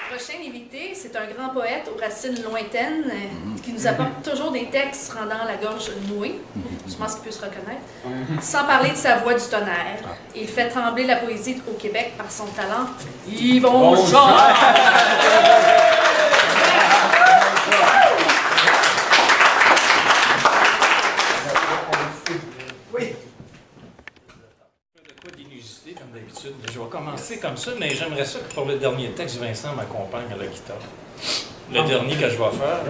Prochain invité, c'est un grand poète aux racines lointaines qui nous apporte toujours des textes rendant la gorge nouée. Je pense qu'il peut se reconnaître. Sans parler de sa voix du tonnerre. Il fait trembler la poésie au Québec par son talent. Yvon Jean! Comme d'habitude. Je vais commencer comme ça, mais j'aimerais ça que pour le dernier texte, Vincent m'accompagne à la guitare. Le dernier que je vais faire.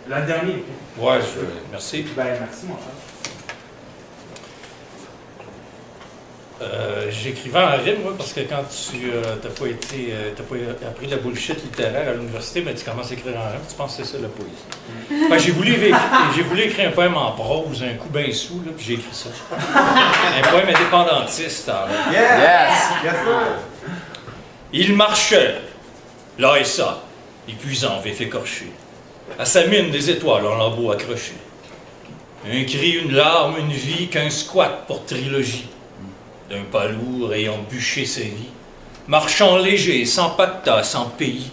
Le dernier? Ouais, merci. Ben, merci, mon frère. J'écrivais en rime, moi, parce que quand tu t'as pas appris la bullshit littéraire à l'université, mais tu commences à écrire en rime, tu penses que c'est ça la poésie. Fait que j'ai voulu écrire un poème en prose, un coup bien sous, là, puis j'ai écrit ça. Un poème indépendantiste, alors. Yes! Yes, sir! Il marchait, là et ça, épuisant, vif écorché. À sa mine des étoiles en lambeaux accrochés. Un cri, une larme, une vie, qu'un squat pour trilogie. D'un pas lourd ayant bûché sa vie, marchant léger, sans pacta, sans pays.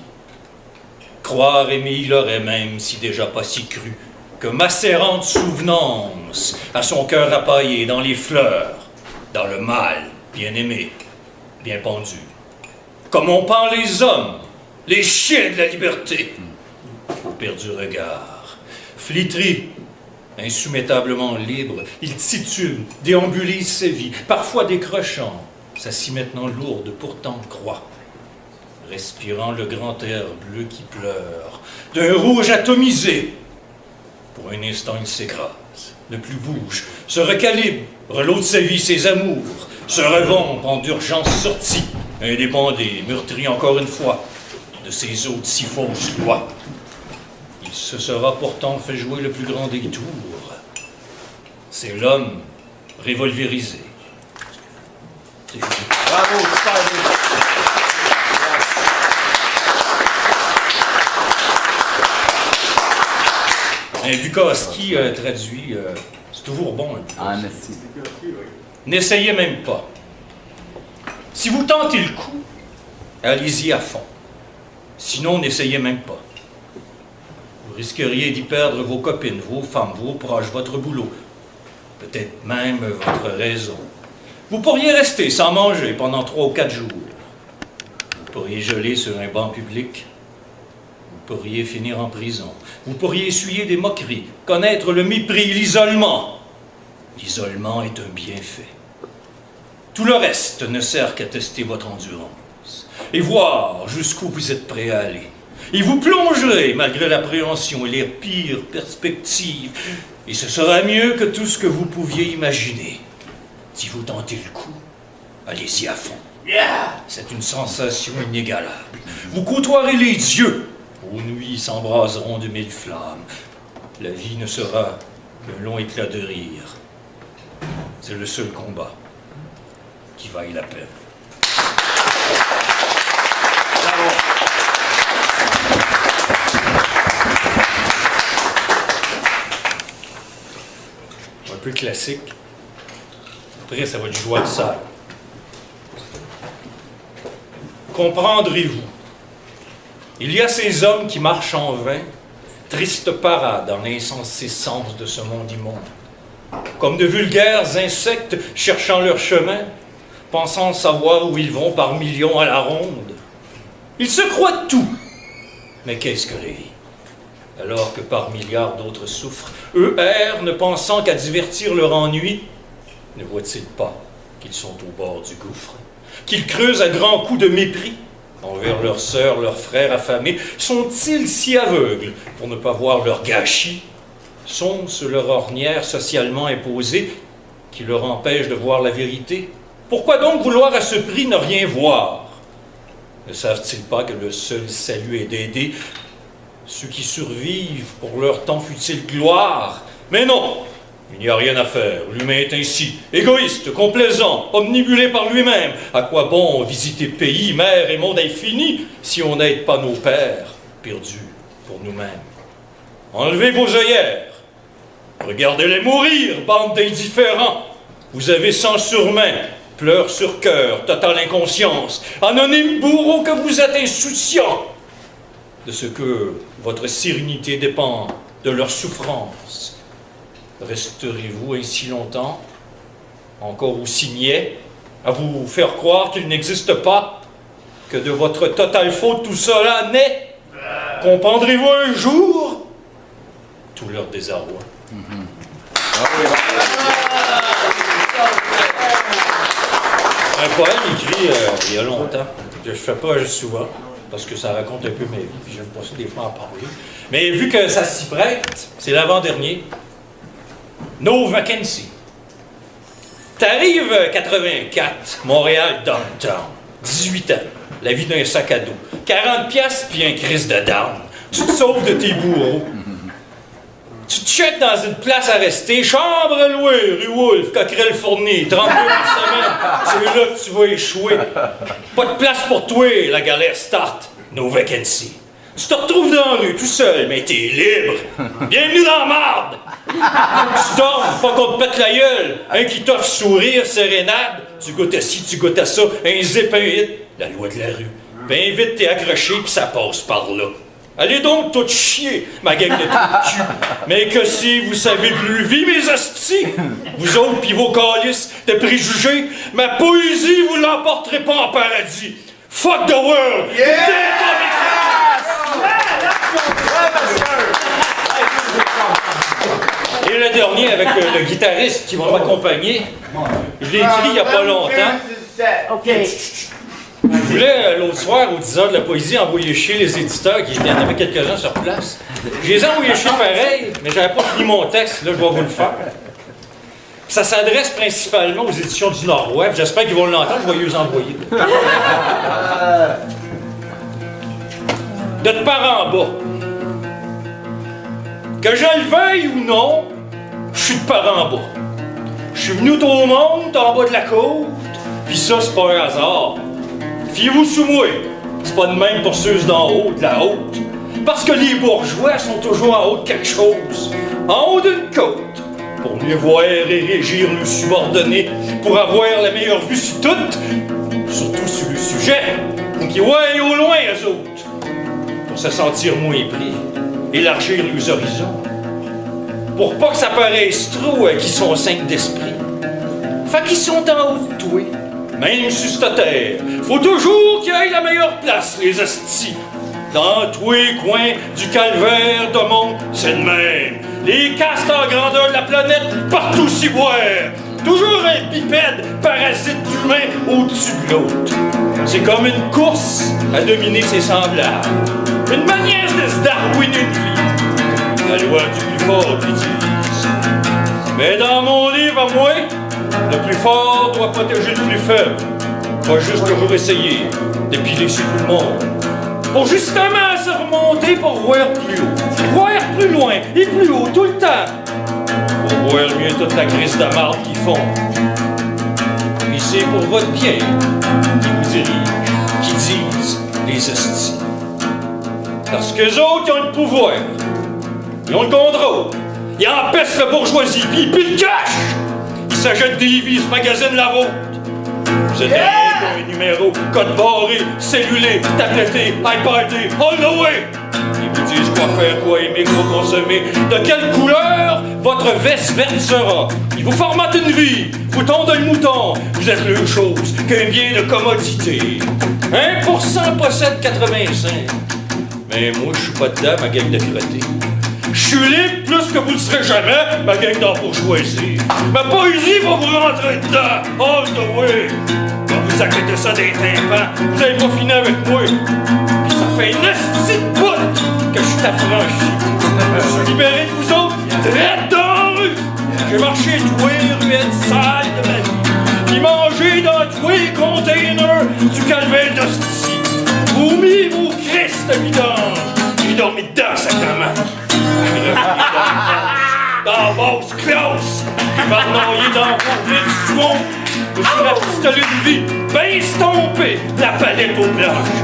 Croire aimer il aurait même, si déjà pas si cru, que macérante souvenance à son cœur apaillé dans les fleurs, dans le mal, bien aimé, bien pendu. Comme on pend les hommes, les chiens de la liberté, au perdu regard, flétri, insoumettablement libre, il titube, déambulise sa vie, parfois décrochant, sa scie maintenant lourde, pourtant croix, respirant le grand air bleu qui pleure, d'un rouge atomisé. Pour un instant, il s'écrase, ne plus bouge, se recalibre, reloade sa vie, ses amours, se revampe en d'urgence sortie, indépendé, meurtri encore une fois, de ses autres si fausses lois. Il se sera pourtant fait jouer le plus grand des tours. C'est l'homme révolvérisé. C'est fini. Bravo, super bien. Un Bukowski traduit, c'est toujours bon. Ah, merci. N'essayez même pas. Si vous tentez le coup, allez-y à fond. Sinon, n'essayez même pas. Vous risqueriez d'y perdre vos copines, vos femmes, vos proches, votre boulot, peut-être même votre raison. Vous pourriez rester sans manger pendant 3 ou 4 jours. Vous pourriez geler sur un banc public. Vous pourriez finir en prison. Vous pourriez essuyer des moqueries, connaître le mépris, l'isolement. L'isolement est un bienfait. Tout le reste ne sert qu'à tester votre endurance et voir jusqu'où vous êtes prêt à aller. Et vous plongerez, malgré l'appréhension et les pires perspectives, et ce sera mieux que tout ce que vous pouviez imaginer. Si vous tentez le coup, allez-y à fond. C'est une sensation inégalable. Vous côtoierez les dieux. Vos nuits s'embraseront de 1000 flammes. La vie ne sera qu'un long éclat de rire. C'est le seul combat qui vaille la peine. Bravo. Un peu classique. Après, ça va être du joie de salle. Comprendrez-vous? Il y a ces hommes qui marchent en vain, triste parade dans l'insensé sens de ce monde immonde. Comme de vulgaires insectes cherchant leur chemin, pensant savoir où ils vont par millions à la ronde. Ils se croient tout. Mais qu'est-ce que la vie? Alors que par milliards d'autres souffrent, eux errent, ne pensant qu'à divertir leur ennui, ne voient-ils pas qu'ils sont au bord du gouffre? Qu'ils creusent à grands coups de mépris envers leurs sœurs, leurs frères affamés? Sont-ils si aveugles pour ne pas voir leur gâchis? Sont-ce leur ornière socialement imposée qui leur empêche de voir la vérité? Pourquoi donc vouloir à ce prix ne rien voir? Ne savent-ils pas que le seul salut est d'aider ceux qui survivent pour leur temps fut-il gloire? Mais non, il n'y a rien à faire. L'humain est ainsi, égoïste, complaisant, omnibulé par lui-même. À quoi bon visiter pays, mer et monde infini si on n'aide pas nos pères, perdus pour nous-mêmes? Enlevez vos œillères. Regardez-les mourir, bande d'indifférents. Vous avez sang sur main, pleurs sur cœur, totale inconscience. Anonyme bourreau que vous êtes insouciant. de ce que votre sérénité dépend de leur souffrance. Resterez-vous ainsi longtemps, encore aussi niais, à vous faire croire qu'il n'existe pas, que de votre totale faute tout cela naît? Comprendrez-vous un jour tout leur désarroi? Un poème écrit il y a longtemps, que je ne fais pas souvent, parce que ça raconte un peu ma vie, puis j'aime pas ça des fois en parler. Mais vu que ça s'y prête, c'est l'avant-dernier. No Vacancy. T'arrives 84, Montréal downtown, 18 ans, la vie d'un sac à dos, 40 piastres puis un crise de down. Tu te sauves de tes bourreaux. Tu te checkes dans une place à rester, chambre louée, rue Wolfe, Coquerel-Fournier, 32 par semaine. C'est là que tu vas échouer. Pas de place pour toi, la galère start. No Vacancy. Tu te retrouves dans la rue, tout seul, mais t'es libre. Bienvenue dans la marde. Tu dors, pas qu'on te pète la gueule. Un qui t'offre sourire, sérénade. Tu goûtes à ci, tu goûtes à ça. Un zip, un hit. La loi de la rue. Ben vite, t'es accroché, puis ça passe par là. Allez donc tout chier, ma gang de trous de cul. Mais que si vous savez plus vivre, mes hosties, vous autres pis vos calices de préjugés, ma poésie, vous l'emporterez pas en paradis. Fuck the world! Et le dernier avec le guitariste qui va m'accompagner. Je l'ai écrit il y a pas longtemps. OK. Je voulais, l'autre soir, aux 10h de la poésie, envoyer chier les éditeurs, qui étaient, il y en avait quelques-uns sur place. Je les ai envoyés chier pareil, mais j'avais pas fini mon texte, là, je vais vous le faire. Ça s'adresse principalement aux éditions du Nord-Ouest, j'espère qu'ils vont l'entendre, je vais les envoyer. De part en bas. Que je le veuille ou non, je suis de part en bas. Je suis venu au monde, en bas de la côte, pis ça, c'est pas un hasard. Fiez-vous sous moi, c'est pas de même pour ceux d'en haut, de la haute. Parce que les bourgeois sont toujours en haut de quelque chose, en haut d'une côte, pour mieux voir et régir le subordonné, pour avoir la meilleure vue sur tout, surtout sur le sujet, pour qu'ils voient au loin eux autres, pour se sentir moins pris, élargir les horizons, pour pas que ça paraisse trop qu'ils sont cinq d'esprit. Fait qu'ils sont en haut de toi. Même sur cette terre, faut toujours qu'il y ait la meilleure place, les hosties. Dans tous les coins du calvaire de monde, c'est le même. Les castes en grandeur de la planète, partout s'y boire. Toujours un bipède, parasite d'humain au-dessus de l'autre. C'est comme une course à dominer ses semblables. Une manière de se darwiner une vie. La loi du plus fort qui divise. Mais dans mon livre à moi, le plus fort doit protéger le plus faible. Pas juste toujours essayer d'épiler sur tout le monde. Pour justement se remonter pour voir plus haut. Voir plus loin et plus haut tout le temps. Pour voir mieux toute la crise de marde qu'ils font. Puis c'est pour votre bien qu'ils vous dirigent, qui disent les hosties. Parce qu'eux autres, ils ont le pouvoir. Ils ont le contrôle. Ils empêchent la bourgeoisie, puis ils pillent le cash. Ils s'achètent des vies, se magasinent la vôtre. Vous êtes rien pour les numéros, code barré, cellulé, tabletté, iPadé, all the way. Ils vous disent quoi faire, quoi aimer, quoi consommer, de quelle couleur votre veste verte sera. Ils vous formatent une vie, vous tondent le mouton. Vous êtes le chose qu'un bien de commodité. 1% possède 85. Mais moi, je suis pas dedans, ma gang de crottés. Je suis libre plus que vous le serez jamais, ma gang d'en bourgeoisie. Ma poésie va vous rentrer dedans, all the way. Quand vous acceptez ça des tympans, vous avez pas fini avec moi. Puis ça fait une petite boute que je suis affranchi. Je me suis libéré de vous autres, direct dans la rue. J'ai marché tous les ruelles sales de ma vie. Puis mangé dans tous les containers du calvaire d'hostie. Vomi vos Christ de vidange. J'ai dormi dedans, sacrément. Dans vos classe, marnoyé dans vos villes souvent, je suis la pistolet de vie, ben estompé, la palette aux planches.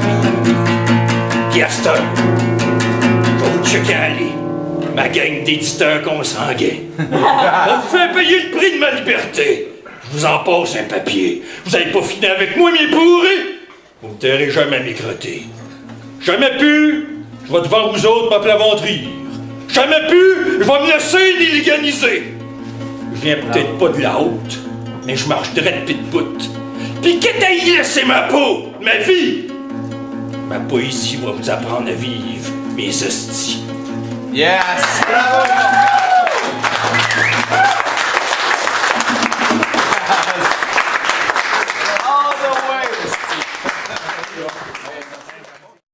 Puis à cette heure, je vais vous checker aller, ma gang d'éditeurs consanguins. On vous fait payer le prix de ma liberté. Je vous en passe un papier. Vous avez pas fini avec moi, mes pourris. Vous me tairez jamais à m'écroter. Jamais pu, Je vais devant vous autres m'aplaventrir. Jamais plus, je vais me laisser l'illéganiser. Je viens peut-être pas de la haute, mais je marche drette pis de bout. Pis qu'est-ce à y laisser ma peau, ma vie? Ma poésie va vous apprendre à vivre, mes hosties. Yes! Bravo!